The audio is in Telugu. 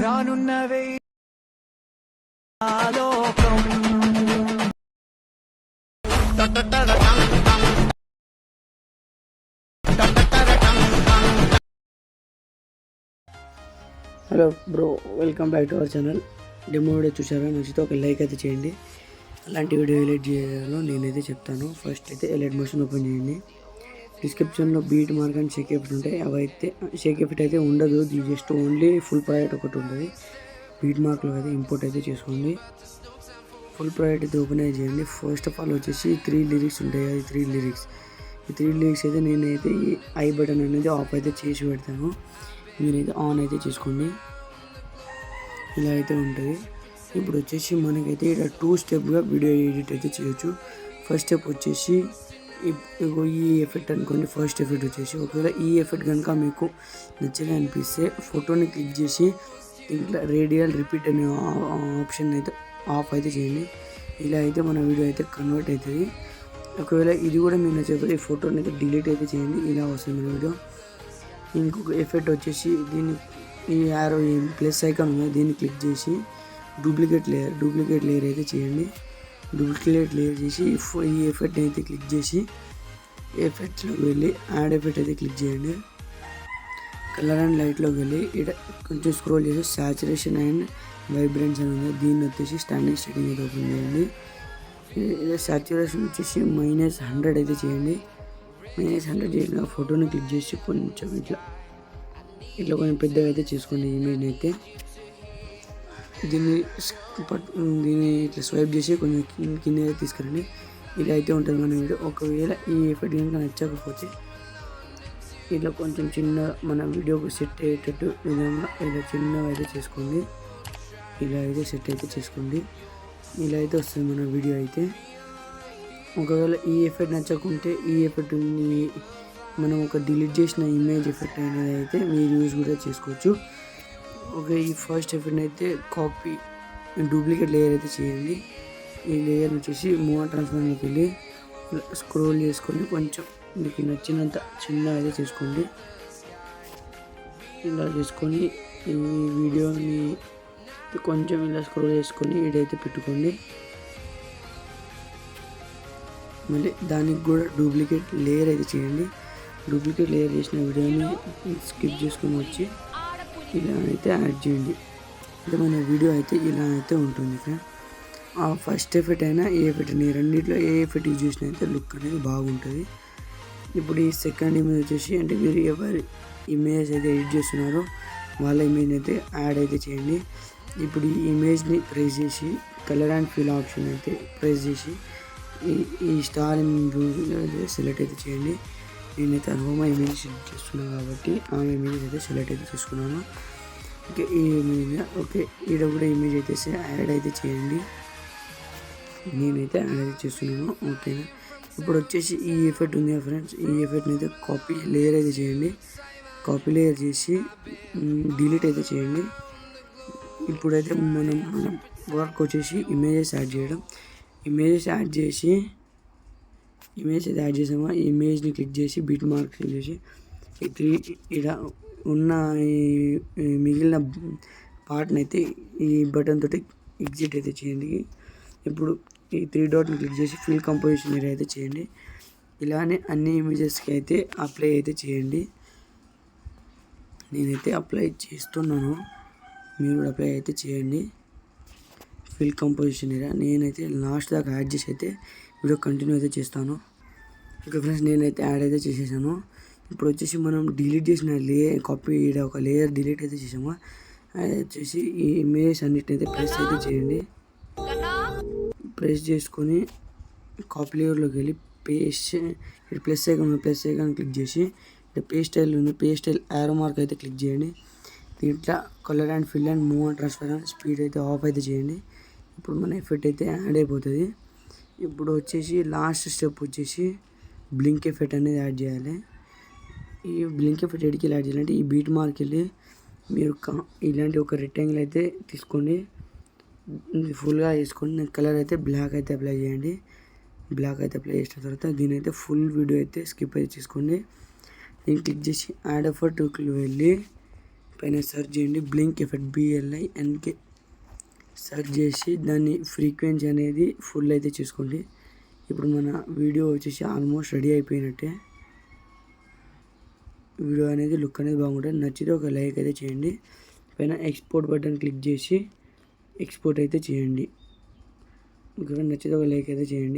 రానున్నవే ఆలోకం hello bro, welcome back to our channel. Demo video చూసారా? నచ్చితే ఒక లైక్ అయితే చేయండి. అలాంటి వీడియో ఎడిట్ చేయాలో నేనైతే చెప్తాను. ఫస్ట్ అయితే ఎలైట్ మోషన్ ఓపెన్ చేయండి. డిస్క్రిప్షన్లో beat mark and Sheikh effect ఉంటాయి. అవైతే షేక్ ఎఫెక్ట్ అయితే ఉండదు, జస్ట్ ఓన్లీ ఫుల్ ప్రాజెక్ట్ ఒకటి ఉంటుంది. బీట్ మార్క్లో అయితే ఇంపోర్ట్ అయితే చేసుకోండి. ఫుల్ ప్రాజెక్ట్ అయితే ఓపెన్ అయితే చేయండి. ఫస్ట్ ఆఫ్ ఆల్ వచ్చేసి 3 లిరిక్స్ ఉంటాయి. అది 3 లిరిక్స్. ఈ 3 లిరిక్స్ అయితే నేనైతే ఈ ఐ బటన్ అనేది ఆఫ్ అయితే చేసి పెడతాను. మీరైతే ఆన్ అయితే చేసుకోండి. ఇలా అయితే ఉంటుంది. ఇప్పుడు వచ్చేసి మనకైతే ఇక్కడ 2 స్టెప్గా వీడియో ఎడిట్ అయితే చేయొచ్చు. ఫస్ట్ స్టెప్ వచ్చేసి ఈ ఎఫెక్ట్ అనుకోండి. ఫస్ట్ ఎఫెక్ట్ వచ్చేసి ఒకవేళ ఈ ఎఫెక్ట్ కనుక మీకు నచ్చగా అనిపిస్తే ఫోటోని క్లిక్ చేసి ఇట్లా రేడియల్ రిపీట్ అనే ఆప్షన్ అయితే ఆఫ్ అయితే చేయండి. ఇలా అయితే మన వీడియో అయితే కన్వర్ట్ అవుతుంది. ఒకవేళ ఇది కూడా మీకు నచ్చకపోతే ఈ ఫోటోని అయితే డిలీట్ అయితే చేయండి. ఇలా వస్తుంది మన వీడియో. ఇంకొక ఎఫెక్ట్ వచ్చేసి దీన్ని ఈ యారో ప్లస్ ఐకాన్ ఉంది, దీన్ని క్లిక్ చేసి డూప్లికేట్ లేయర్ అయితే చేయండి. డూప్లికేట్ లేయర్ చేసి ఈ ఎఫెక్ట్ అయితే క్లిక్ చేసి ఎఫెక్ట్స్లోకి వెళ్ళి యాడ్ ఎఫెక్ట్ అయితే క్లిక్ చేయండి. కలర్ అండ్ లైట్లోకి వెళ్ళి ఇక్కడ కొంచెం స్క్రోల్ చేసి సాచురేషన్ అండ్ వైబ్రెన్స్ అని ఉంది, దీన్ని వచ్చేసి స్టాండింగ్ సెట్టింగ్ అయితే ఓపెన్ చేయండి. సాచురేషన్ వచ్చేసి -100 అయితే చేయండి. -100 చేసిన ఫోటోని క్లిక్ చేసి కొంచెం ఇట్లా కొంచెం పెద్దగా అయితే చేసుకోండి ఇమేజ్ని అయితే. దీన్ని ఇట్లా స్వైప్ చేసి కొంచెం కింద తీసుకురండి. ఇలా అయితే ఉంటుంది మన వీడియో. ఒకవేళ ఈ ఎఫెక్ట్ కనుక నచ్చకపోతే ఇట్లా కొంచెం చిన్న మన వీడియోకి సెట్ అయ్యేటట్టు విధంగా ఇలా చిన్నగా అయితే చేసుకోండి. ఇలా అయితే సెట్ అయితే చేసుకోండి. ఇలా అయితే వస్తుంది మన వీడియో అయితే. ఒకవేళ ఈ ఎఫెక్ట్ నచ్చకుంటే ఈ ఎఫెక్ట్ మనం ఒక డిలీట్ చేసిన ఇమేజ్ ఎఫెక్ట్ అనేది అయితే మీరు యూజ్ కూడా చేసుకోవచ్చు. ఓకే, ఈ ఫస్ట్ ఎఫెక్ట్ అయితే కాపీ డూప్లికేట్ లేయర్ అయితే చేయండి. ఈ లేయర్ వచ్చేసి మూవ్ ట్రాన్స్ఫార్మర్కి వెళ్ళి స్క్రోల్ చేసుకొని కొంచెం మీకు నచ్చినంత చిన్న అయితే చేసుకోండి. ఇలా చేసుకొని ఈ వీడియోని కొంచెం ఇలా స్క్రోల్ చేసుకొని ఇదైతే పెట్టుకోండి. మళ్ళీ దానికి కూడా డూప్లికేట్ లేయర్ అయితే చేయండి. డూప్లికేట్ లేయర్ చేసిన వీడియోని స్కిప్ చేసుకొని వచ్చి ఇలా అయితే యాడ్ చేయండి. అంటే మన వీడియో అయితే ఇలా అయితే ఉంటుంది ఫ్రెండ్. ఆ ఫస్ట్ ఎఫెక్ట్ అయినా ఏ ఎఫెక్ట్ అయినా రెండింటిలో ఏ ఎఫెక్ట్ యూజ్ చేసినా అయితే లుక్ అనేది బాగుంటుంది. ఇప్పుడు ఈ సెకండ్ ఇమేజ్ వచ్చేసి అంటే మీరు ఎవరి ఇమేజ్ అయితే ఎడిట్ చేస్తున్నారో వాళ్ళ ఇమేజ్ అయితే యాడ్ అయితే చేయండి. ఇప్పుడు ఈ ఇమేజ్ని ప్రెస్ చేసి కలర్ అండ్ ఫిల్ ఆప్షన్ అయితే ప్రెస్ చేసి ఈ స్టార్ సెలెక్ట్ అయితే చేయండి. నేనైతే అనుభవం ఇమేజ్ సెలెక్ట్ చేస్తున్నాను కాబట్టి ఆ ఇమేజ్ అయితే సెలెక్ట్ అయితే చేసుకున్నాను. ఓకే, ఈ ఇమేజ్ ఓకే ఈడ కూడా ఇమేజ్ అయితే యాడ్ అయితే చేయండి. నేనైతే యాడ్ అయితే చేస్తున్నాను. ఓకేనా, ఇప్పుడు వచ్చేసి ఈ ఎఫెక్ట్ ఉంది ఫ్రెండ్స్, ఈ ఎఫెక్ట్ని అయితే కాపీ లేయర్ అయితే చేయండి. కాపీ లేయర్ చేసి డిలీట్ అయితే చేయండి. ఇప్పుడైతే మనం వర్క్ వచ్చేసి ఇమేజెస్ యాడ్ చేయడం. ఇమేజ్ యాడ్ చేసామా ఈ ఇమేజ్ని క్లిక్ చేసి బీట్ మార్క్ క్లిక్ చేసి ఇక్కడ ఉన్న మిగిలిన పార్ట్ని అయితే ఈ బటన్ తోటి ఎగ్జిట్ అయితే చేయండి. ఇప్పుడు ఈ 3 డాట్ని క్లిక్ చేసి ఫిల్ కంపోజిషన్ ఏరియా అయితే చేయండి. ఇలానే అన్ని ఇమేజెస్కి అయితే అప్లై అయితే చేయండి. నేనైతే అప్లై చేస్తున్నాను, మీరు కూడా అప్లై అయితే చేయండి. ఫిల్ కంపోజిషన్ ఏరియా నేనైతే లాస్ట్ దాకా యాడ్ చేసి అయితే వీడియో కంటిన్యూ అయితే చేస్తాను. ఓకే ఫ్రెండ్స్, నేనైతే యాడ్ అయితే చేసేసాను. ఇప్పుడు వచ్చేసి మనం డిలీట్ చేసిన కాపీ ఒక లేయర్ డిలీట్ అయితే చేసాము. అది వచ్చేసి ఈ ఇమేజ్ అన్నిటిని అయితే ప్రెస్ అయితే చేయండి. ప్రెస్ చేసుకొని కాపీ లేయర్లోకి వెళ్ళి పేస్ట్ ప్లస్ ఐకాన్ క్లిక్ చేసి పేస్ట్ స్టైల్ ఉంది, పేస్ట్ స్టైల్ యారో మార్క్ అయితే క్లిక్ చేయండి. దీంట్లో colour and fill and move and transfer and speed అయితే ఆఫ్ అయితే చేయండి. ఇప్పుడు మన ఎఫెక్ట్ అయితే యాడ్ అయిపోతుంది. ఇప్పుడు వచ్చేసి లాస్ట్ స్టెప్ వచ్చేసి బ్లింక్ ఎఫెక్ట్ అనేది యాడ్ చేయాలి. ఈ బ్లింక్ ఎఫెక్ట్ ఎడికి యాడ్ చేయాలంటే ఈ బీట్ మార్క్ వెళ్ళి మీరు ఇలాంటి ఒక రెక్టాంగిల్ అయితే తీసుకోండి, ఫుల్గా వేసుకోండి. కలర్ అయితే బ్లాక్ అయితే అప్లై చేయండి. బ్లాక్ అయితే అప్లై చేసిన తర్వాత దీని అయితే ఫుల్ వీడియో అయితే స్కిప్ అయితే చేసుకోండి. దీన్ని క్లిక్ చేసి యాడ్ ఎఫర్ట్కి వెళ్ళి పైన సెర్చ్ చేయండి, బ్లింక్ ఎఫెక్ట్ BLINK సెర్చ్ చేసి దాన్ని ఫ్రీక్వెన్సీ అనేది ఫుల్ అయితే చేసుకోండి. ఇప్పుడు మన వీడియో వచ్చేసి ఆల్మోస్ట్ రెడీ అయిపోయినట్టే. వీడియో అనేది లుక్ అనేది బాగుంటుంది. నచ్చితే ఒక లైక్ అయితే చేయండి. పైన ఎక్స్పోర్ట్ బటన్ క్లిక్ చేసి ఎక్స్పోర్ట్ అయితే చేయండి. మీకు నచ్చితే ఒక లైక్ అయితే చేయండి.